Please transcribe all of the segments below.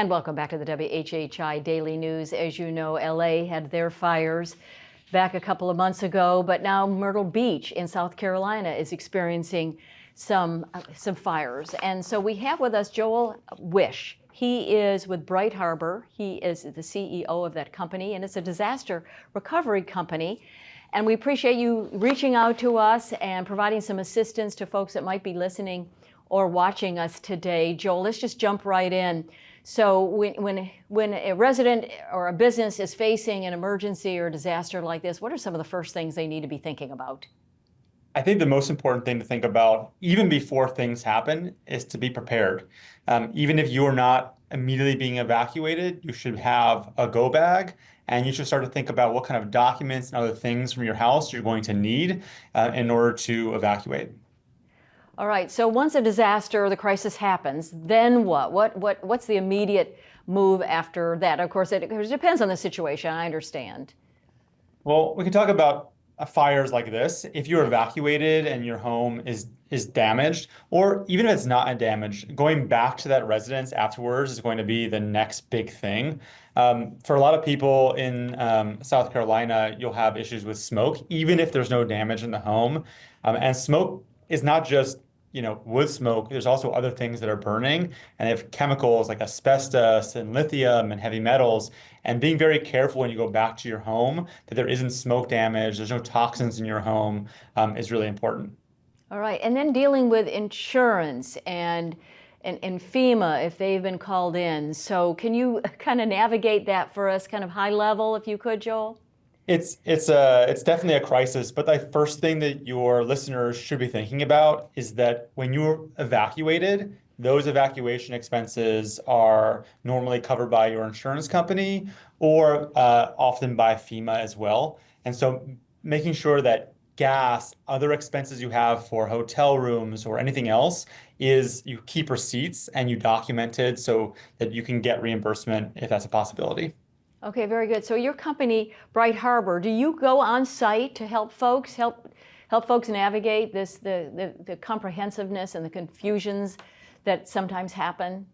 And welcome back to the WHHI Daily News. As you know, LA had their fires back a couple of months ago, but now Myrtle Beach in South Carolina is experiencing some fires. And so we have with us Joel Wish. He is with Bright Harbor. He is the CEO of that company, and it's a disaster recovery company. And we appreciate you reaching out to us and providing some assistance to folks that might be listening or watching us today. Joel, let's just jump right in. So when a resident or a business is facing an emergency or disaster like this, what are some of the first things they need to be thinking about? I think the most important thing to think about, even before things happen, is to be prepared. Even if you're not immediately being evacuated, you should have a go bag, and you should start to think about what kind of documents and other things from your house you're going to need in order to evacuate. All right, so once a disaster or the crisis happens, then what? What's the immediate move after that? Of course, it depends on the situation, I understand. Well, we can talk about fires like this. If you're evacuated and your home is damaged, or even if it's not damaged, going back to that residence afterwards is going to be the next big thing. For a lot of people in South Carolina, you'll have issues with smoke, even if there's no damage in the home. And smoke is not just wood smoke. There's also other things that are burning, and they have chemicals like asbestos and lithium and heavy metals. And being very careful when you go back to your home that there isn't smoke damage, there's no toxins in your home, is really important. All right, and then dealing with insurance and FEMA if they've been called in. So can you kind of navigate that for us, kind of high level, if you could, Joel? It's definitely a crisis, but the first thing that your listeners should be thinking about is that when you're evacuated, those evacuation expenses are normally covered by your insurance company or often by FEMA as well. And so making sure that gas, other expenses you have for hotel rooms or anything else is you keep receipts and you document it so that you can get reimbursement if that's a possibility. Okay, very good. So your company, Bright Harbor, do you go on site to help folks navigate this the comprehensiveness and the confusions that sometimes happen?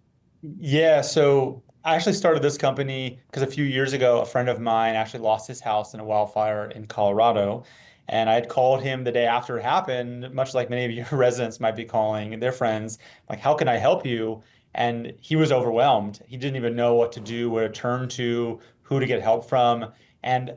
Yeah, so I actually started this company because a few years ago, a friend of mine actually lost his house in a wildfire in Colorado. And I had called him the day after it happened, much like many of your residents might be calling their friends, like, how can I help you? And he was overwhelmed. He didn't even know what to do, where to turn to, who to get help from. And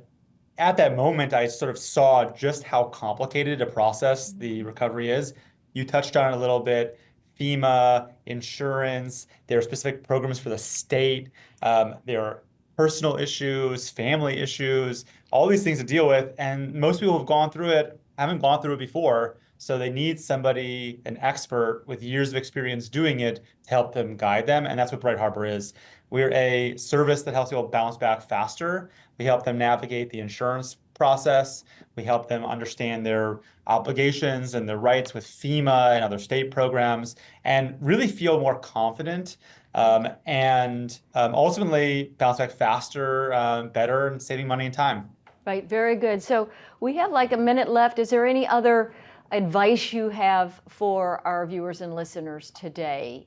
at that moment, I sort of saw just how complicated a process the recovery is. You touched on it a little bit. FEMA, insurance, there are specific programs for the state. There are personal issues, family issues, all these things to deal with. And most people who've gone through it haven't gone through it before. So they need somebody, an expert with years of experience doing it to help them guide them. And that's what Bright Harbor is. We're a service that helps people bounce back faster. We help them navigate the insurance process. We help them understand their obligations and their rights with FEMA and other state programs and really feel more confident and ultimately bounce back faster, better, and saving money and time. Right, very good. So we have like a minute left. Is there any other advice you have for our viewers and listeners today?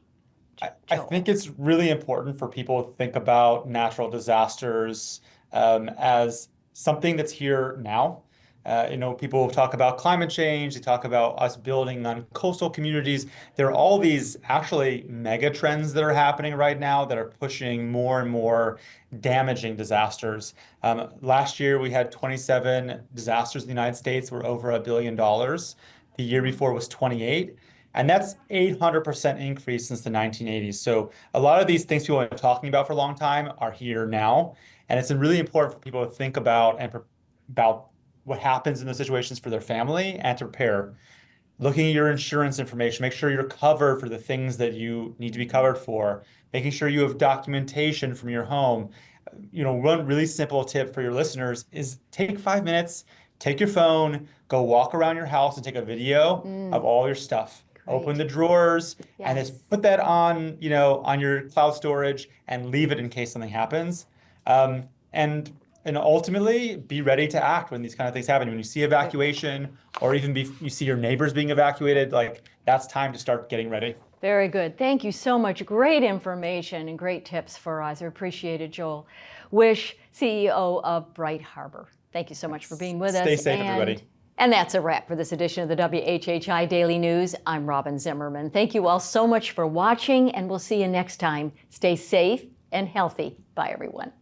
I think it's really important for people to think about natural disasters as something that's here now. People talk about climate change, they talk about us building on coastal communities. There are all these actually mega trends that are happening right now that are pushing more and more damaging disasters. Last year, we had 27 disasters in the United States were over $1 billion. The year before was 28. And that's 800% increase since the 1980s. So a lot of these things people have been talking about for a long time are here now. And it's really important for people to think about about what happens in those situations for their family and to prepare. Looking at your insurance information, make sure you're covered for the things that you need to be covered for. Making sure you have documentation from your home. One really simple tip for your listeners is take 5 minutes, take your phone, go walk around your house and take a video of all your stuff. Great. Open the drawers and just put that on, on your cloud storage and leave it in case something happens. And ultimately be ready to act when these kind of things happen. When you see evacuation or even you see your neighbors being evacuated, like that's time to start getting ready. Very good. Thank you so much. Great information and great tips for us. I appreciate it, Joel Wish, CEO of Bright Harbor. Thank you so much for being with us. Stay safe, everybody. And that's a wrap for this edition of the WHHI Daily News. I'm Robin Zimmerman. Thank you all so much for watching, and we'll see you next time. Stay safe and healthy. Bye, everyone.